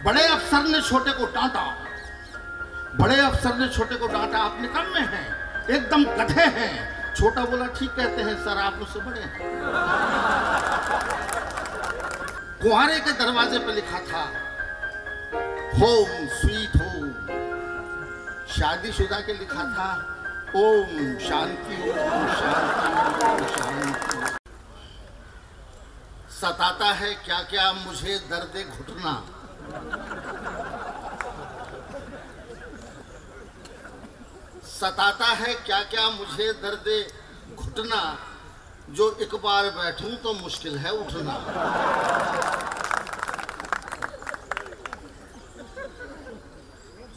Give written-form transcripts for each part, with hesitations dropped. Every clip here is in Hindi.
बड़े अफसर ने छोटे को डांटा, बड़े अफसर ने छोटे को डांटा, आप निकम्मे हैं, एकदम गधे हैं। छोटा बोला ठीक कहते हैं सर, आप मुझसे बड़े हैं। कुंवारे के दरवाजे पे लिखा था होम स्वीट होम, शादीशुदा के लिखा था ओम शांति ओम शांति ओम शांति। सताता है क्या क्या मुझे दर्द घुटना, सताता है क्या क्या मुझे दर्द घुटना, जो एक बार बैठूं तो मुश्किल है उठना।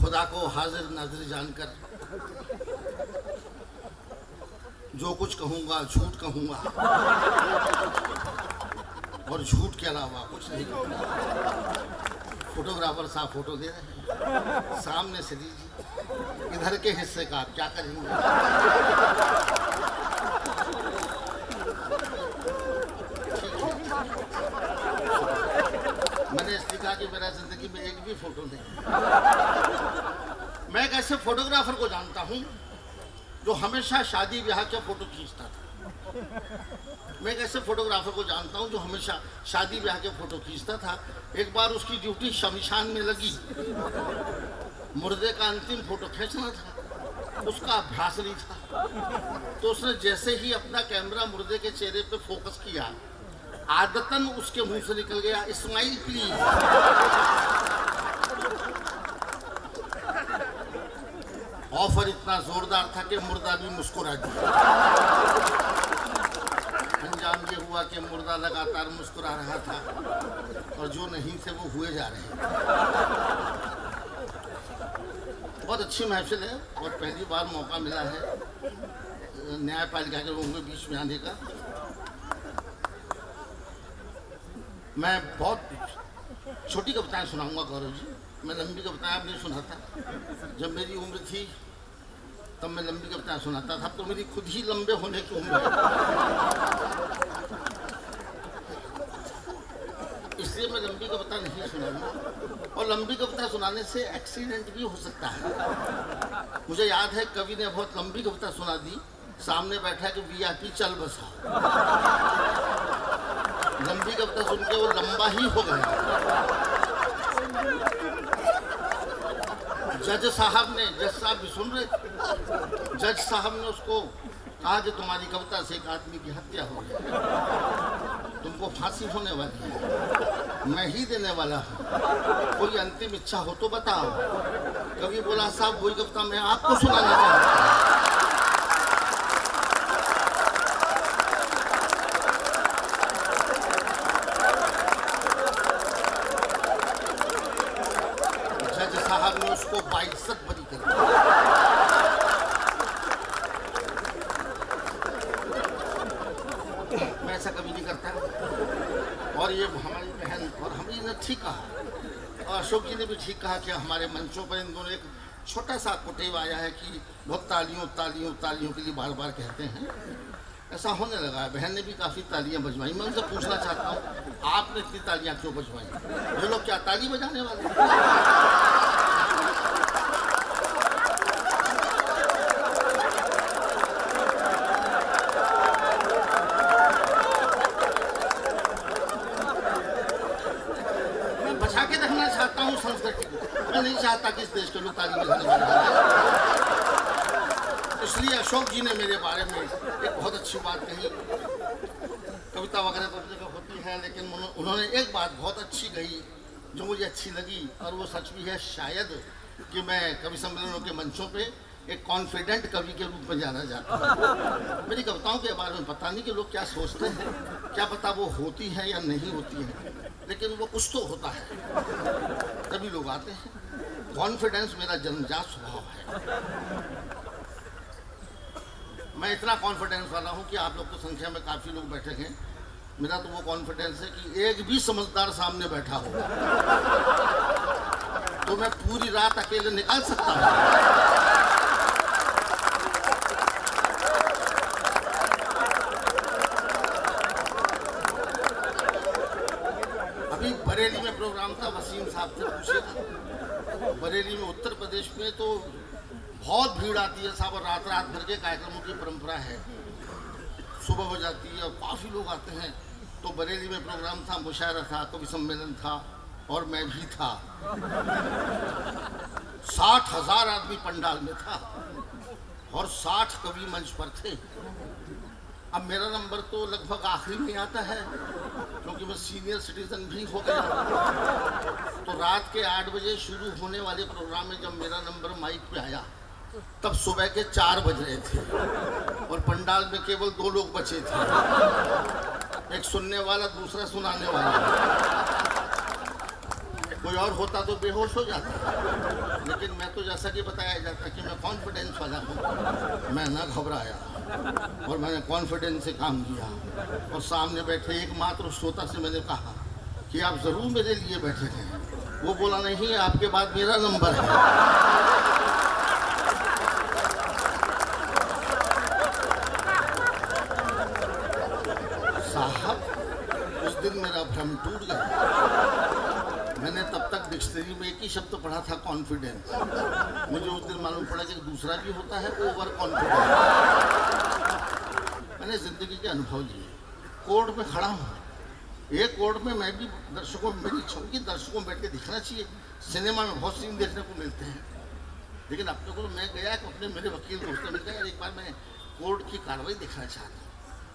खुदा को हाजिर नाजिर जानकर जो कुछ कहूंगा झूठ कहूंगा, और झूठ के अलावा कुछ नहीं कहूंगा। फोटोग्राफर साहब फोटो दे रहे हैं, सामने से लीजिए, इधर के हिस्से का आप क्या करेंगे। मैंने इसलिए कहा कि मेरा जिंदगी में एक भी फोटो नहीं। मैं एक ऐसे फोटोग्राफर को जानता हूं जो हमेशा शादी ब्याह के फोटो खींचता था। मैं एक ऐसे फोटोग्राफर को जानता हूं जो हमेशा शादी ब्याह के फोटो खींचता था। एक बार उसकी ड्यूटी शमशान में लगी, मुर्दे का अंतिम फोटो खींचना था, उसका अभ्यास नहीं था। तो उसने जैसे ही अपना कैमरा मुर्दे के चेहरे पे फोकस किया, आदतन उसके मुंह से निकल गया स्माइल प्लीज। ऑफर इतना जोरदार था कि मुर्दा भी मुस्कुरा दिया। अंजाम ये हुआ कि मुर्दा लगातार मुस्कुरा रहा था और जो नहीं थे वो हुए जा रहे हैं। बहुत अच्छी महफिल है और पहली बार मौका मिला है न्यायपालिका के लोगों के बीच में आने का। मैं बहुत छोटी कविताएं सुनाऊंगा गौरव जी, मैं लंबी कविताएं अब नहीं सुनाता। जब मेरी उम्र थी तब मैं लंबी कविताएं सुनाता था, तो मेरी खुद ही लंबे होने की उम्र है, इसलिए मैं लंबी कविता नहीं सुनाऊंगा। और लंबी कविता सुनाने से एक्सीडेंट भी हो सकता है। मुझे याद है कवि ने बहुत लंबी कविता सुना दी, सामने बैठा कि वीआईपी चल बसा। लंबी कविता सुन के वो लंबा ही हो गया। जज साहब भी सुन रहे, जज साहब ने उसको कहा कि तुम्हारी कविता से एक आदमी की हत्या हो गई, तुमको फांसी होने वाली है, मैं ही देने वाला हूँ, कोई अंतिम इच्छा हो तो बताओ। कवि बोला साहब वही कविता मैं आपको सुनाना चाहता हूँ। जज साहब ने उसको बाइज्जत बरी कर दिया। मैं ऐसा कभी नहीं करता। और ये हमारी बहन और हमी ने ठीक कहा, और अशोक जी ने भी ठीक कहा कि हमारे मंचों पर इन दोनों एक छोटा सा कुटेव आया है कि बहुत तालियों तालियों तालियों के लिए बार बार कहते हैं। ऐसा होने लगा है। बहन ने भी काफ़ी तालियां बजवाई। मैं उनसे पूछना चाहता हूँ आपने इतनी तालियां क्यों बजवाई? ये लोग क्या ताली बजाने वाले? संस्कृति को मैं नहीं चाहता कि इस देश के लोग ताली बजाने वाले हैं। इसलिए अशोक जी ने मेरे बारे में एक बहुत अच्छी बात कही। कविता वगैरह तो जगह होती है, लेकिन उन्होंने एक बात बहुत अच्छी कही जो मुझे अच्छी लगी, और वो सच भी है शायद कि मैं कवि सम्मेलनों के मंचों पे एक कॉन्फिडेंट कवि के रूप में जाना चाहता हूँ। मेरी कविताओं के बारे में पता नहीं कि लोग क्या सोचते हैं, क्या पता वो होती हैं या नहीं होती हैं, लेकिन वो कुछ तो होता है, तभी लोग आते हैं। कॉन्फिडेंस मेरा जन्मजात स्वभाव है। मैं इतना कॉन्फिडेंस वाला हूँ कि आप लोग तो संख्या में काफ़ी लोग बैठे हैं। मेरा तो वो कॉन्फिडेंस है कि एक भी समझदार सामने बैठा हो तो मैं पूरी रात अकेले निकाल सकता हूँ। बरेली में प्रोग्राम था, वसीम साहब से पूछिएगा। बरेली में, उत्तर प्रदेश में तो बहुत भीड़ आती है साहब, और रात रात भर के कार्यक्रमों की परंपरा है। सुबह हो जाती है और काफ़ी लोग आते हैं। तो बरेली में प्रोग्राम था, मुशायरा था, कवि सम्मेलन था, और मैं भी था। 60,000 आदमी पंडाल में था और 60 कवि मंच पर थे। अब मेरा नंबर तो लगभग आखिरी में आता है, क्योंकि मैं सीनियर सिटीजन भी हो गया। तो रात के 8 बजे शुरू होने वाले प्रोग्राम में जब मेरा नंबर माइक पे आया, तब सुबह के 4 बज रहे थे और पंडाल में केवल 2 लोग बचे थे, एक सुनने वाला, दूसरा सुनाने वाला। कोई और होता तो बेहोश हो जाता, लेकिन मैं तो जैसा कि बताया जाता कि मैं कॉन्फिडेंस वाला हूँ, मैं ना घबराया और मैंने कॉन्फिडेंस से काम किया। और सामने बैठे एकमात्र श्रोता से मैंने कहा कि आप ज़रूर मेरे लिए बैठे थे। वो बोला नहीं, आपके बाद मेरा नंबर है। साहब, उस दिन मेरा भ्रम टूट गया। मैंने तब तक डिक्शनरी में एक ही शब्द पढ़ा था, कॉन्फिडेंस। मुझे उस दिन मालूम पड़ा कि दूसरा भी होता है, ओवर कॉन्फिडेंस। मैंने जिंदगी के अनुभव लिए। कोर्ट में खड़ा हूँ, एक कोर्ट में मैं भी दर्शकों, मेरी इच्छा की दर्शकों बैठ के दिखना चाहिए। सिनेमा में बहुत सीन देखने को मिलते हैं, लेकिन अपने को मैं गया कि अपने मेरे वकील दोस्तों मिल गया, एक बार मैं कोर्ट की कार्रवाई देखना चाहता हूँ।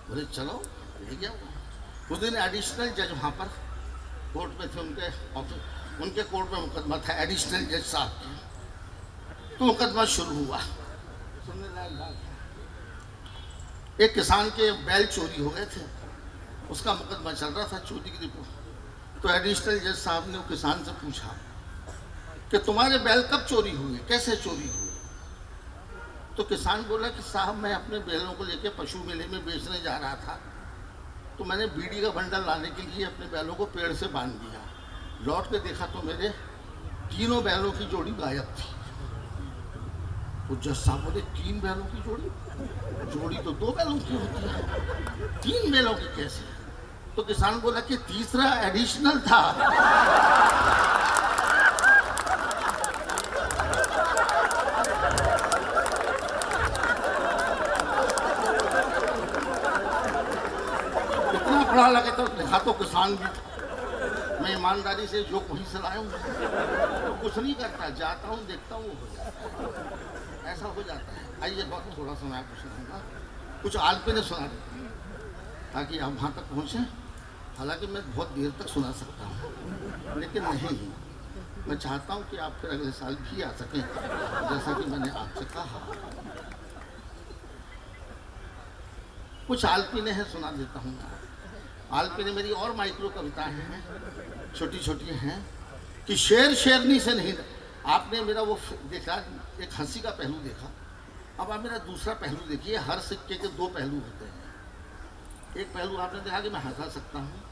बोले चलो, ले गया। उस दिन एडिशनल जज वहाँ पर कोर्ट में थे, उनके ऑफिस, उनके कोर्ट में मुकदमा था एडिशनल जज साहब की। तो मुकदमा शुरू हुआ। सुनने लायक बात है, एक किसान के बैल चोरी हो गए थे, उसका मुकदमा चल रहा था, चोरी की रिपोर्ट। तो एडिशनल जज साहब ने वो किसान से पूछा कि तुम्हारे बैल कब चोरी हुए, कैसे चोरी हुए? तो किसान बोला कि साहब, मैं अपने बैलों को लेकर पशु मेले में बेचने जा रहा था, तो मैंने बीड़ी का बंडल लाने के लिए अपने बैलों को पेड़ से बांध दिया। लौट के देखा तो मेरे तीनों बैलों की जोड़ी गायब थी। तो जज साहब बोले, 3 बैलों की जोड़ी? जोड़ी तो 2 बैलों की होती है, 3 बैलों की कैसे? तो किसान बोला कि तीसरा एडिशनल था। पढ़ा लगे तो लिखा तो किसान भी था। मैं ईमानदारी से जो वहीं से लाया हूँ, तो कुछ नहीं करता, जाता हूँ, देखता हूँ, हो जाता है, ऐसा हो जाता है। आइए, बहुत थोड़ा सा मैं आपको सुनाऊंगा, कुछ आलपे ने सुना देता हूँ ताकि आप वहाँ तक पहुँचें। हालांकि मैं बहुत देर तक सुना सकता हूँ, लेकिन नहीं, मैं चाहता हूँ कि आप फिर अगले साल भी आ सकें, जैसा कि मैंने आपसे कहा। कुछ आलपीने हैं, सुना देता हूँ। आलपीने मेरी और माइक्रो कविताएं हैं, छोटी छोटी हैं कि शेर शेरनी से नहीं। आपने मेरा वो देखा, एक हंसी का पहलू देखा, अब आप मेरा दूसरा पहलू देखिए। हर सिक्के के 2 पहलू होते हैं। एक पहलू आपने देखा कि मैं हंसा सकता हूँ,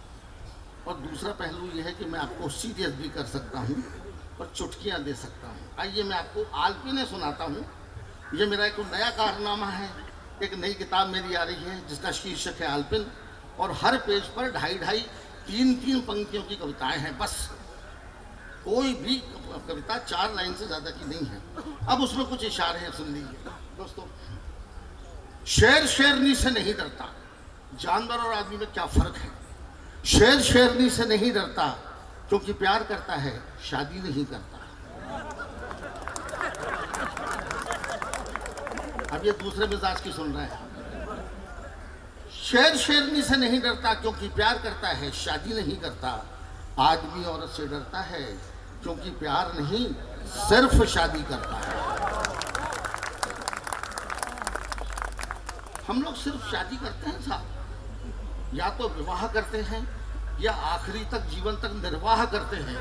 और दूसरा पहलू ये है कि मैं आपको सीरियस भी कर सकता हूँ और चुटकियाँ दे सकता हूँ। आइए, मैं आपको आलपीने सुनाता हूँ। ये मेरा एक नया कारनामा है, एक नई किताब मेरी आ रही है जिसका शीर्षक है आलपिन, और हर पेज पर 2.5-2.5, 3-3 पंक्तियों की कविताएं हैं। बस कोई भी कविता 4 लाइन से ज़्यादा की नहीं है। अब उसमें कुछ इशारे हैं, सुन लीजिए दोस्तों। शेर शेरनी से नहीं डरता, जानवर और आदमी में क्या फ़र्क है? शेर शेरनी से नहीं डरता क्योंकि प्यार करता है, शादी नहीं करता। अब ये दूसरे मिजाज की सुन रहे हैं। शेर शेरनी से नहीं डरता क्योंकि प्यार करता है, शादी नहीं करता। आदमी औरत से डरता है क्योंकि प्यार नहीं, सिर्फ शादी करता है। हम लोग सिर्फ शादी करते हैं साहब, या तो विवाह करते हैं या आखिरी तक, जीवन तक निर्वाह करते हैं।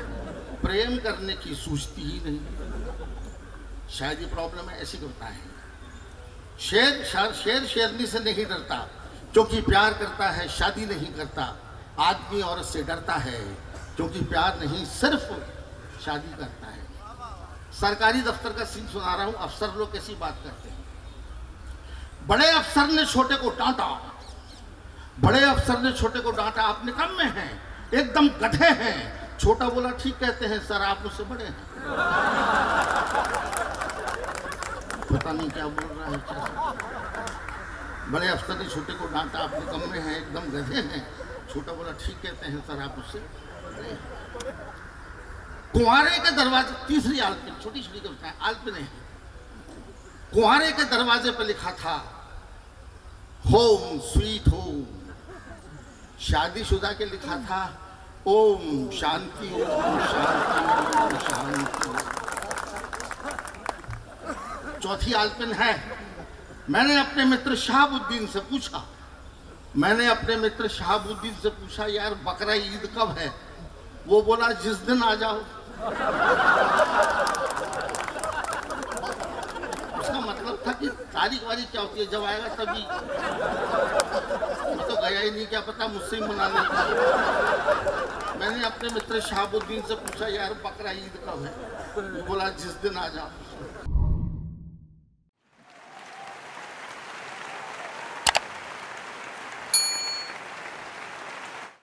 प्रेम करने की सूझती ही नहीं। शायद ये प्रॉब्लम है। ऐसी कविता है। शेर शेरनी से नहीं डरता क्योंकि प्यार करता है, शादी नहीं करता। आदमी औरत से डरता है क्योंकि प्यार नहीं, सिर्फ शादी करता है। सरकारी दफ्तर का सीन सुना रहा हूं। अफसर लोग कैसी बात करते हैं। बड़े अफसर ने छोटे को डांटा, बड़े अफसर ने छोटे को डांटा, आप निकम्मे हैं, एकदम गधे हैं, छोटा बोला ठीक कहते हैं सर, आप मुझसे बड़े हैं। पता नहीं क्या बोल रहा है, क्या बड़े अफसर ने छोटे को डांटा, अपने कमरे हैं एकदम गधे हैं। छोटा बोला ठीक कहते हैं सर, आप मुझसे बड़े हैं। कुंवारे के दरवाजे, तीसरी आलपिन, छोटी छोटी कविताएं आलपिन है। कुंवारे के दरवाजे पर लिखा था होम स्वीट होम। शादीशुदा के लिखा था ओम शांति ओम शांति ओम शांति। चौथी आलपिन है, मैंने अपने मित्र शहाबुद्दीन से पूछा, मैंने अपने मित्र शहाबुद्दीन से पूछा यार बकरा ईद कब है? वो बोला जिस दिन आ जाओ। उसका मतलब था कि तारीख वारीख क्या होती है, जब आएगा तभी। मैं तो गया ही नहीं, क्या पता मुझसे ही मना लेगा। मैंने अपने मित्र शहाबुद्दीन से पूछा यार बकरा ईद कब है? वो बोला जिस दिन आ जाओ।